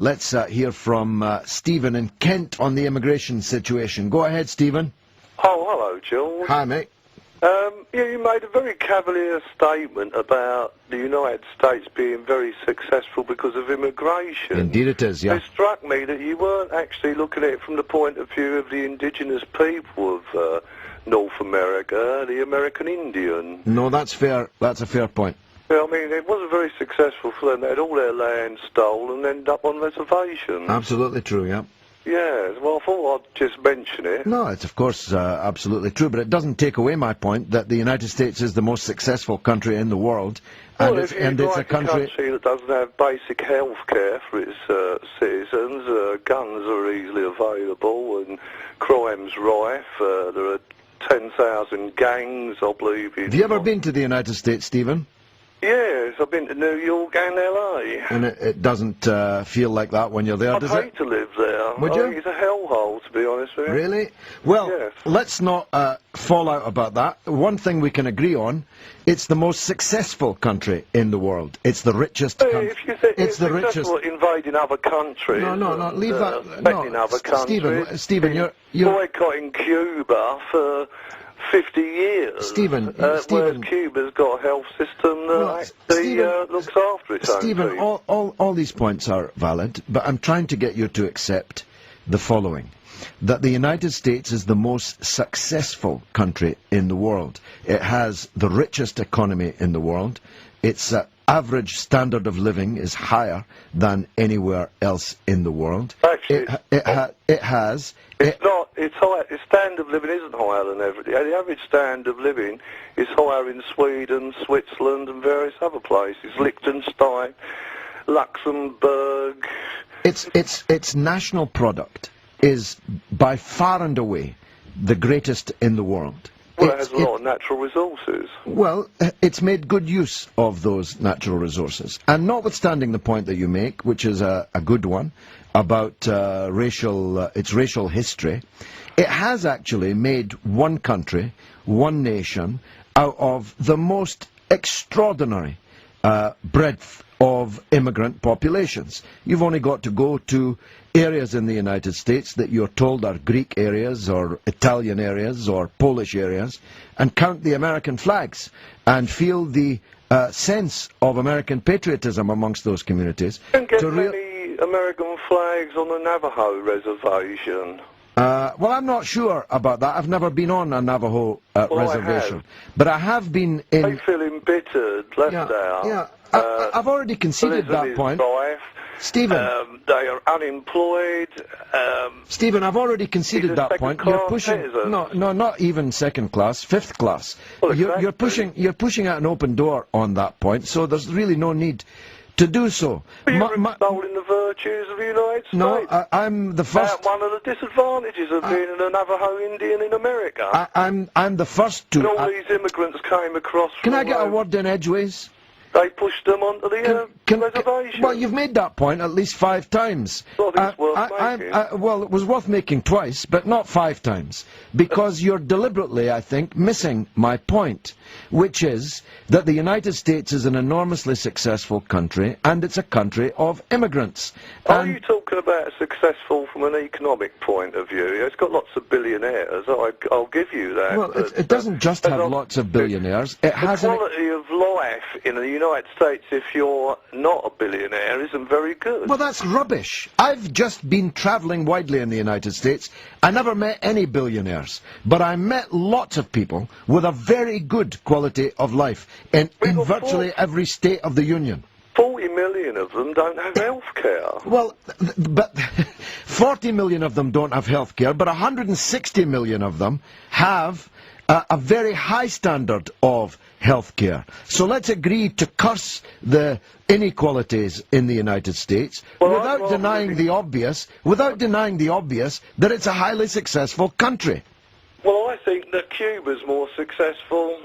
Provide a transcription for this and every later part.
let's hear from Stephen in Kent on the immigration situation. Go ahead, Stephen. Oh, hello, George. Hi, mate. Yeah, you made a very cavalier statement about the United States being very successful because of immigration. Indeed it is, yeah. It struck me that you weren't actually looking at it from the point of view of the indigenous people of North America, the American Indian. No, that's fair. That's a fair point. Yeah, I mean, it wasn't very successful for them. They had all their land stolen and ended up on reservations. Absolutely true, yeah. Yes, well, I thought I'd just mention it. No, it's of course absolutely true, but it doesn't take away my point that the United States is the most successful country in the world, well, and it's a country that doesn't have basic health care for its citizens. Guns are easily available and crime's rife. There are 10,000 gangs, I believe. Have you ever been to the United States, Stephen? Yes, I've been to New York and LA. And it doesn't feel like that when you're there, does it? I'd hate to live there. Would you? I think it's a hellhole, to be honest with you. Really? Well, yes. Let's not fall out about that. One thing we can agree on, it's the most successful country in the world. It's the richest country. If you think it's the richest. Invading other countries. No, leave that. No, other countries. Stephen, you're boycotting Cuba for 50 years. Stephen, whereas Cuba's got a health system that actually looks after its own Stephen, people. all these points are valid, but I'm trying to get you to accept the following. That the United States is the most successful country in the world. It has the richest economy in the world. Its average standard of living is higher than anywhere else in the world. Actually, It's higher. Its standard of living isn't higher than everything. The average standard of living is higher in Sweden, Switzerland, and various other places. Liechtenstein, Luxembourg. Its national product is by far and away the greatest in the world. Well, it has a lot of natural resources. Well, it's made good use of those natural resources. And notwithstanding the point that you make, which is a good one, about its racial history, it has actually made one country, one nation, out of the most extraordinary breadth of immigrant populations. You've only got to go to areas in the United States that you're told are Greek areas or Italian areas or Polish areas and count the American flags and feel the sense of American patriotism amongst those communities. You don't get many American flags on the Navajo reservation. Well, I'm not sure about that. I've never been on a Navajo reservation. But I have been in... They feel embittered, left out. Yeah, I've already conceded that point. Stephen, they are unemployed. Stephen, I've already conceded that point. You're pushing, no, not even second class, fifth class. Well, you're pushing out an open door on that point. So there's really no need to do so. But you're extolling the virtues of the United States. No, I'm the first. One of the disadvantages of being a Navajo Indian in America. I'm the first to. And all these immigrants came across. Can I get a word in edgeways? They pushed them onto the reservation. Well, you've made that point at least 5 times. Well, it's worth making. Well, it was worth making twice, but not 5 times. Because you're deliberately, I think, missing my point, which is that the United States is an enormously successful country, and it's a country of immigrants. Are you talking about successful from an economic point of view? It's got lots of billionaires, I'll give you that. Well, it doesn't just have lots of billionaires. It has the quality of life in the United States, if you're not a billionaire, isn't very good. Well, that's rubbish. I've just been travelling widely in the United States. I never met any billionaires, but I met lots of people with a very good quality of life in virtually every state of the Union. 40 million of them don't have health care. Well, but 40 million of them don't have health care, but 160 million of them have a very high standard of health care. So let's agree to curse the inequalities in the United States without denying the obvious, that it's a highly successful country. Well, I think that Cuba's more successful.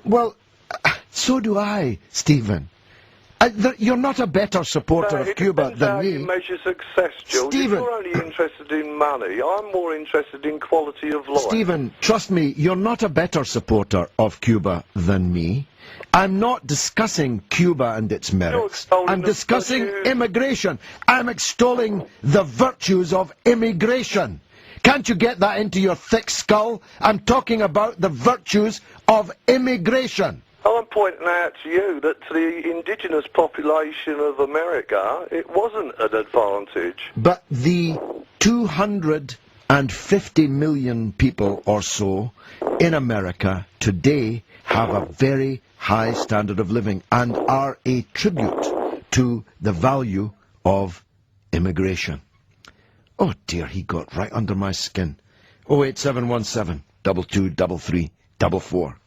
Well, so do I, Stephen. You're not a better supporter of Cuba than me. You measure success, George. Stephen, if you're only interested in money, I'm more interested in quality of life. Stephen, trust me, you're not a better supporter of Cuba than me. I'm not discussing Cuba and its merits. I'm discussing immigration. I'm extolling the virtues of immigration. Can't you get that into your thick skull? I'm talking about the virtues of immigration. I'm pointing out to you that to the indigenous population of America, it wasn't an advantage. But the 250 million people or so in America today have a very high standard of living and are a tribute to the value of immigration. Oh dear, he got right under my skin. 08717 223344.